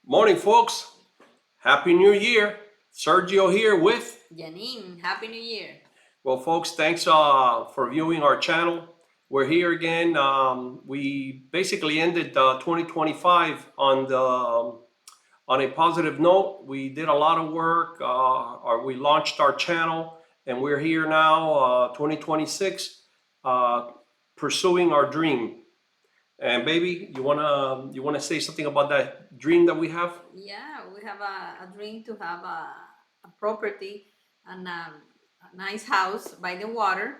Morning, folks. Happy New Year. Sergio here with. Janine, Happy New Year. Well, folks, thanks for viewing our channel. We're here again. We basically ended 2025 on a positive note. We did a lot of work, or we launched our channel, and we're here now, 2026, uh, pursuing our dream. And baby, you wanna say something about that dream that we have? Yeah, we have a dream to have a property and a nice house by the water.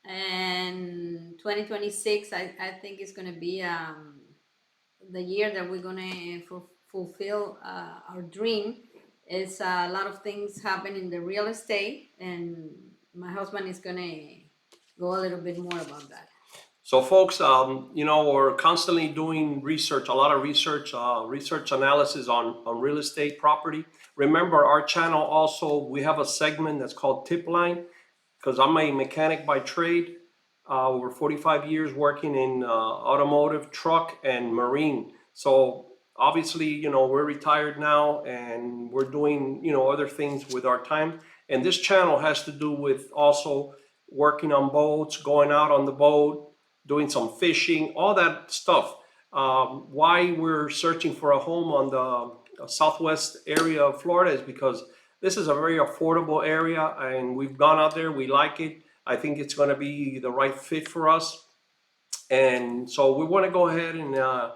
And 2026, I think it's going to be the year that we're going to fulfill our dream. It's a lot of things happen in the real estate, and my husband is going to go a little bit more about that. So, folks, we're constantly doing research, a lot of research, research analysis on real estate property. Remember, our channel also, we have a segment that's called Tip Line, because I'm a mechanic by trade. Over 45 years working in automotive, truck, and marine. So, obviously, we're retired now and we're doing, other things with our time. And this channel has to do with also working on boats, going out on the boat, doing some fishing, all that stuff. Why we're searching for a home on the southwest area of Florida is because this is a very affordable area and we've gone out there, we like it. I think it's going to be the right fit for us. And so we want to go ahead and a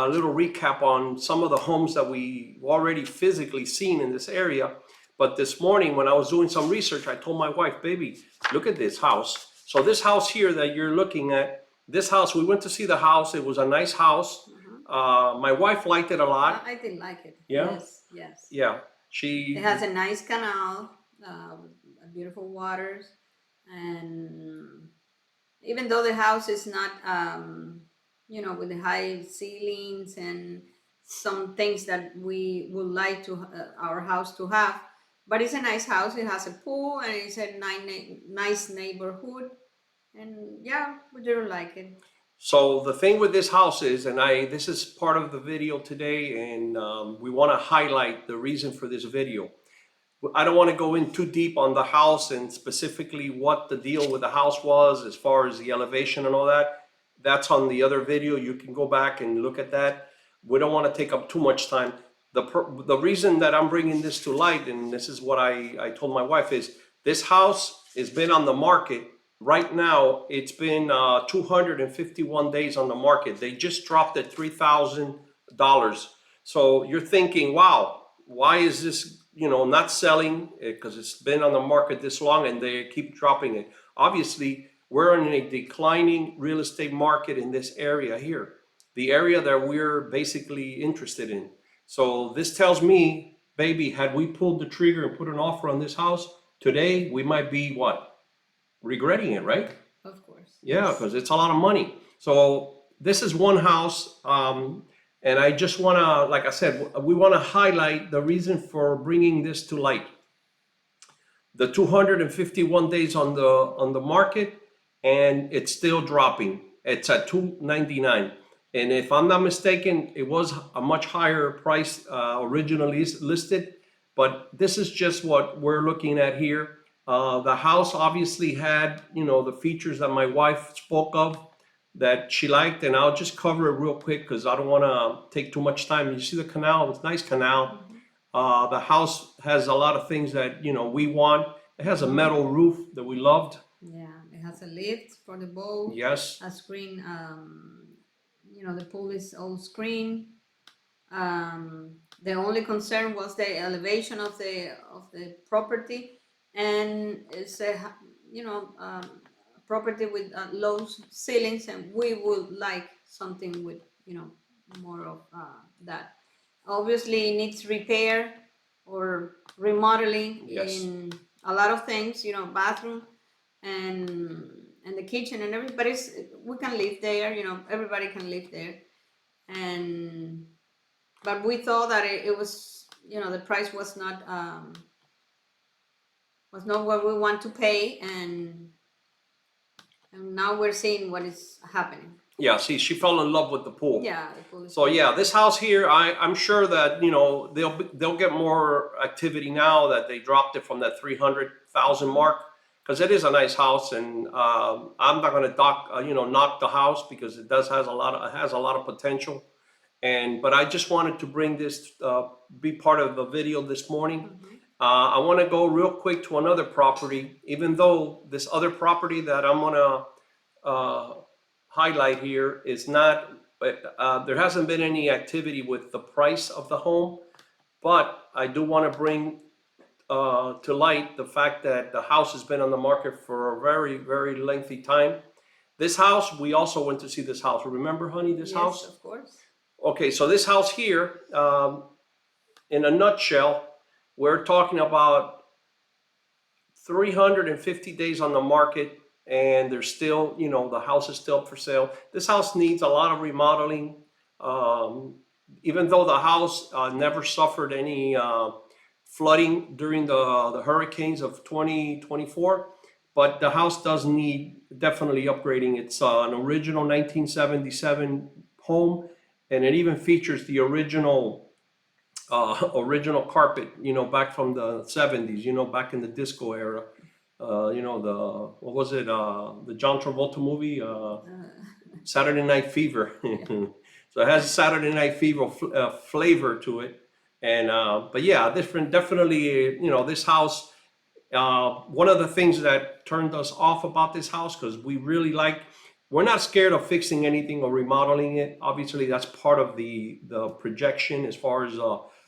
little recap on some of the homes that we already physically seen in this area. But this morning, when I was doing some research, I told my wife, baby, look at this house. So this house here that you're looking at, this house, we went to see the house. It was a nice house. My wife liked it a lot. I did like it. Yeah? Yes, yes. Yeah. It She, has a nice canal, beautiful waters, and even though the house is not, with the high ceilings and some things that we would like to our house to have, but it's a nice house. It has a pool and it's a nice neighborhood, and yeah, we do like it. so the thing with this house is, and this is part of the video today, and we want to highlight the reason for this video. I don't want to go in too deep on the house and specifically what the deal with the house was as far as the elevation and all that. That's on the other video. You can go back and look at that. We don't want to take up too much time. The reason that I'm bringing this to light, and this is what I told my wife, is this house has been on the market. Right now, it's been 251 days on the market. They just dropped it $3,000. So you're thinking, wow, why is this, not selling? Because it's been on the market this long and they keep dropping it. Obviously, we're in a declining real estate market in this area here, the area that we're basically interested in. So this tells me, baby, had we pulled the trigger and put an offer on this house today, we might be what? Regretting it, right? Of course, Yeah, yes. because it's a lot of money. So this is one house, and I just want to, like I said, we want to highlight the reason for bringing this to light. The 251 days on the market, and it's still dropping. It's at 299, and if I'm not mistaken, it was a much higher price originally listed. But this is just what we're looking at here. The house obviously had, the features that my wife spoke of that she liked, and I'll just cover it real quick because I don't want to take too much time. You see the canal? It's a nice canal. The house has a lot of things that, we want. It has a metal roof that we loved. Yeah, it has a lift for the boat, Yes. a screen. The pool is all screen. The only concern was the elevation of the property, and it's a property with low ceilings, and we would like something with more of that. Obviously, it needs repair or remodeling Yes. in a lot of things. Bathroom and the kitchen and everything. But we can live there. Everybody can live there, and but we thought that it was the price was not what we want to pay, and now we're seeing what is happening. Yeah, see, she fell in love with the pool. Yeah, the pool is So big. yeah, this house here, I'm sure that, you know, they'll get more activity now that they dropped it from that 300,000 mark, because it is a nice house, and I'm not gonna knock the house, because it has a lot of potential. But I just wanted to bring this, be part of the video this morning. I want to go real quick to another property, even though this other property that I'm gonna highlight here is not, there hasn't been any activity with the price of the home, but I do want to bring to light the fact that the house has been on the market for a very, very lengthy time. This house, we also went to see this house. Remember, honey, this Yes, house? of course. Okay, so this house here, in a nutshell, we're talking about 350 days on the market, and there's still, you know, the house is still up for sale. This house needs a lot of remodeling. Even though the house never suffered any flooding during the hurricanes of 2024, but the house does need definitely upgrading. It's an original 1977 home, and it even features the original carpet, you know, back from the 70s, you know, back in the disco era. You know, what was it? The John Travolta movie, Saturday Night Fever. So it has a Saturday Night Fever flavor to it. But yeah, definitely, you know, this house, one of the things that turned us off about this house, because we're not scared of fixing anything or remodeling it. Obviously, that's part of the projection as far as,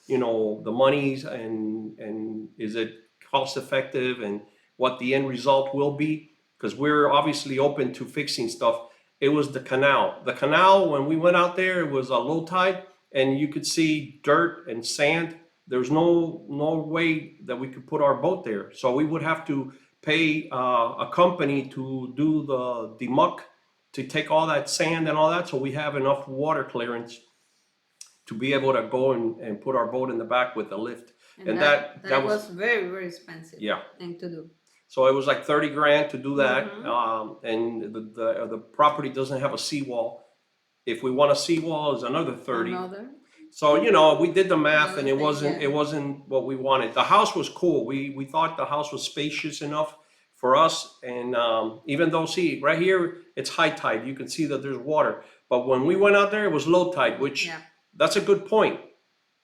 you know, the monies and is it cost effective and what the end result will be, because we're obviously open to fixing stuff. It was the canal. The canal, when we went out there, it was a low tide, and you could see dirt and sand. There's no way that we could put our boat there. So we would have to pay a company to do the demuck, to take all that sand and all that, so we have enough water clearance to be able to go and put our boat in the back with the lift. And that was very, very expensive. Yeah. Thing to do. So it was like 30 grand to do that. And the property doesn't have a seawall. If we want a seawall, is another 30. So, you know, we did the math, and it wasn't what we wanted. The house was cool. We thought the house was spacious enough for us. And even though, see, right here, it's high tide. You can see that there's water. But when we went out there, it was low tide, which that's a good point.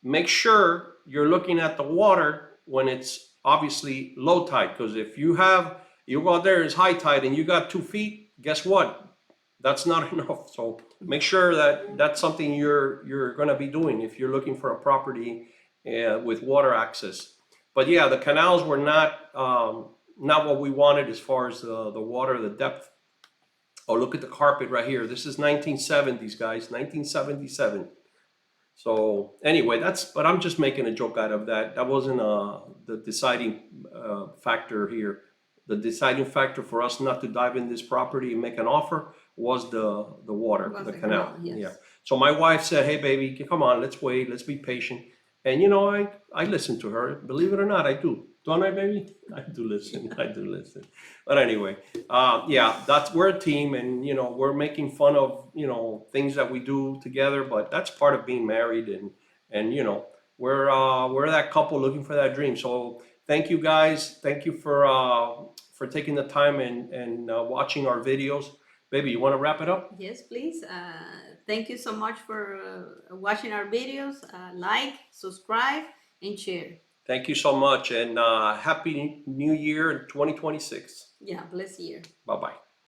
Make sure you're looking at the water when it's obviously low tide, because if you go out there, it's high tide, and you got 2 feet, guess what? That's not enough. So make sure that that's something you're going to be doing if you're looking for a property with water access. But yeah, the canals were not what we wanted as far as the water, the depth. Oh, look at the carpet right here. This is 1970s, guys, 1977. So anyway, but I'm just making a joke out of that. That wasn't the deciding factor here. The deciding factor for us not to dive in this property and make an offer was the water, the canal. Yes. Yeah. So my wife said, "Hey, baby, come on, let's wait, let's be patient." And you know, I listen to her. Believe it or not, I do. Don't I, baby? I do listen. I do listen. But anyway, yeah, we're a team, and you know, we're making fun of, you know, things that we do together. But that's part of being married, and you know, we're that couple looking for that dream. So thank you guys. Thank you for taking the time and watching our videos. Baby, you want to wrap it up? Yes, please. Thank you so much for watching our videos. Like, subscribe, and share. Thank you so much, and Happy New Year in 2026. Yeah, blessed year. Bye-bye.